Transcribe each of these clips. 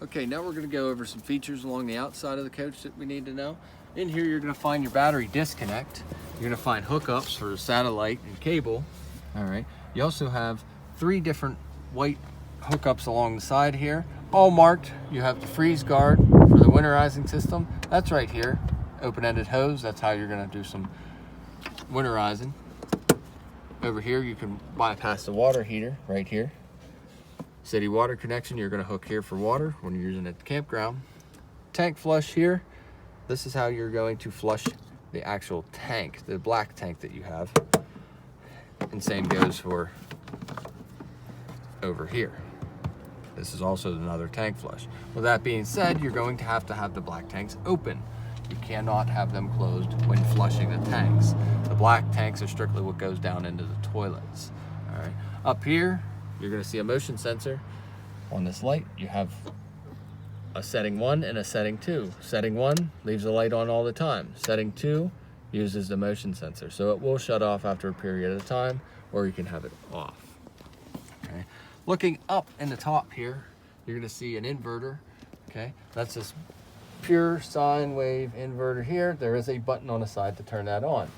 Okay, now we're going to go over some features along the outside of the coach that we need to know. In here, you're going to find your battery disconnect. You're going to find hookups for satellite and cable. All right. You also have 3 different white hookups along the side here, all marked. You have the freeze guard for the winterizing system. That's right here. Open-ended hose. That's how you're going to do some winterizing. Over here, you can bypass the water heater right here. City water connection, you're going to hook here for water when you're using it at the campground. Tank flush here. This is how you're going to flush the actual tank, the black tank that you have. And same goes for over here. This is also another tank flush. With that being said, you're going to have the black tanks open. You cannot have them closed when flushing the tanks. The black tanks are strictly what goes down into the toilets. All right. Up here, you're going to see a motion sensor. On this light, you have a setting 1 and a setting 2. Setting 1 leaves the light on all the time. Setting 2 uses the motion sensor, so it will shut off after a period of time, or you can have it off. Okay. Looking up in the top here, you're going to see an inverter. Okay, that's this pure sine wave inverter here. There is a button on the side to turn that on.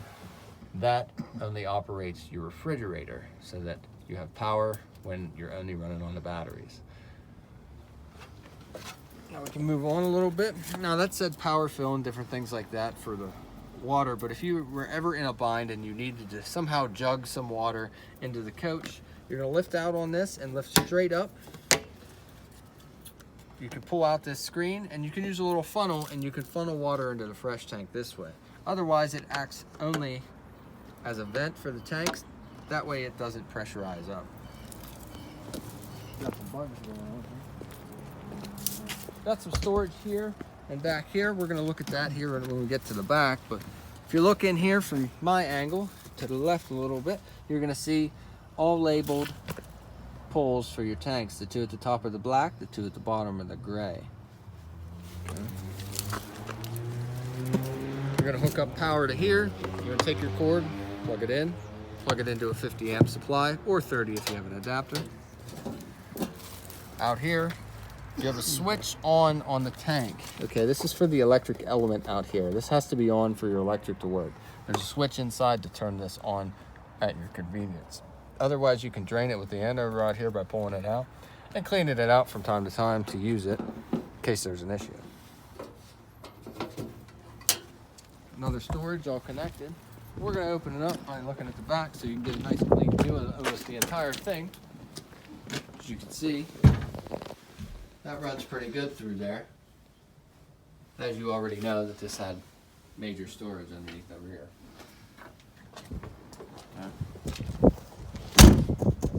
That only operates your refrigerator, so that you have power when you're only running on the batteries. Now we can move on a little bit. Now that said power fill and different things like that for the water, but if you were ever in a bind and you needed to somehow jug some water into the coach, you're going to lift out on this and lift straight up. You can pull out this screen and you can use a little funnel and you can funnel water into the fresh tank this way. Otherwise it acts only as a vent for the tanks. That way it doesn't pressurize up. Got some storage here and back here. We're going to look at that here when we get to the back. But if you look in here from my angle to the left a little bit, you're going to see all labeled poles for your tanks. The 2 at the top are the black, the 2 at the bottom are the gray. Okay. You're going to hook up power to here. You're going to take your cord, plug it into a 50 amp supply, or 30 if you have an adapter. Out here, you have a switch on the tank. Okay, this is for the electric element out here. This has to be on for your electric to work. There's a switch inside to turn this on at your convenience. Otherwise, you can drain it with the end over right here by pulling it out and cleaning it out from time to time to use it in case there's an issue. Another storage all connected. We're going to open it up by looking at the back so you can get a nice clean view of the entire thing. As you can see, that runs pretty good through there. As you already know that this had major storage underneath the rear.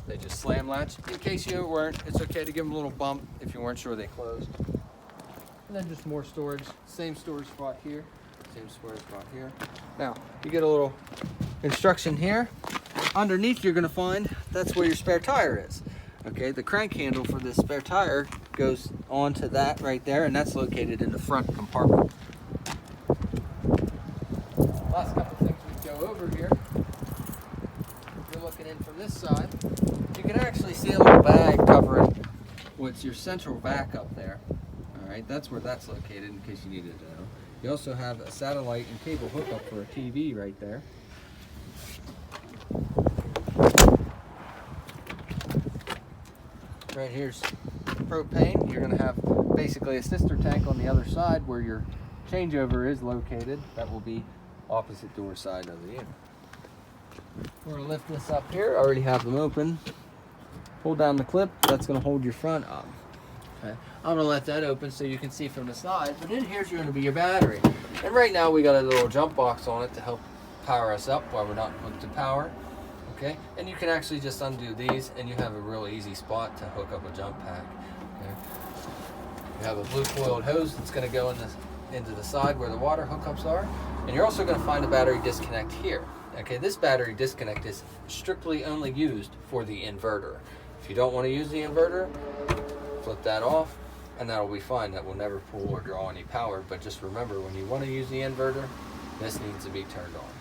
They just slam latch. In case you weren't, it's okay to give them a little bump if you weren't sure they closed. And then just more storage. Same storage spot here. Same storage spot here. Now, you get a little instruction here. Underneath you're going to find that's where your spare tire is. Okay, the crank handle for this spare tire goes onto that right there, and that's located in the front compartment. Last couple things we go over here. If you're looking in from this side, you can actually see a little bag covering what's your central vac up there. All right, that's where that's located in case you needed to know. You also have a satellite and cable hookup for a TV right there. Right here's propane. You're going to have basically a sister tank on the other side where your changeover is located. That will be opposite door side of the unit. We're going to lift this up here. I already have them open. Pull down the clip. That's going to hold your front up. Okay. I'm going to let that open so you can see from the side. But in here's going to be your battery. And right now we got a little jump box on it to help power us up while we're not hooked to power. Okay, and you can actually just undo these and you have a real easy spot to hook up a jump pack. Okay. You have a blue coiled hose that's going to go into the side where the water hookups are, and you're also going to find a battery disconnect here. Okay, this battery disconnect is strictly only used for the inverter. If you don't want to use the inverter, flip that off and that'll be fine. That will never pull or draw any power, but just remember when you want to use the inverter, this needs to be turned on.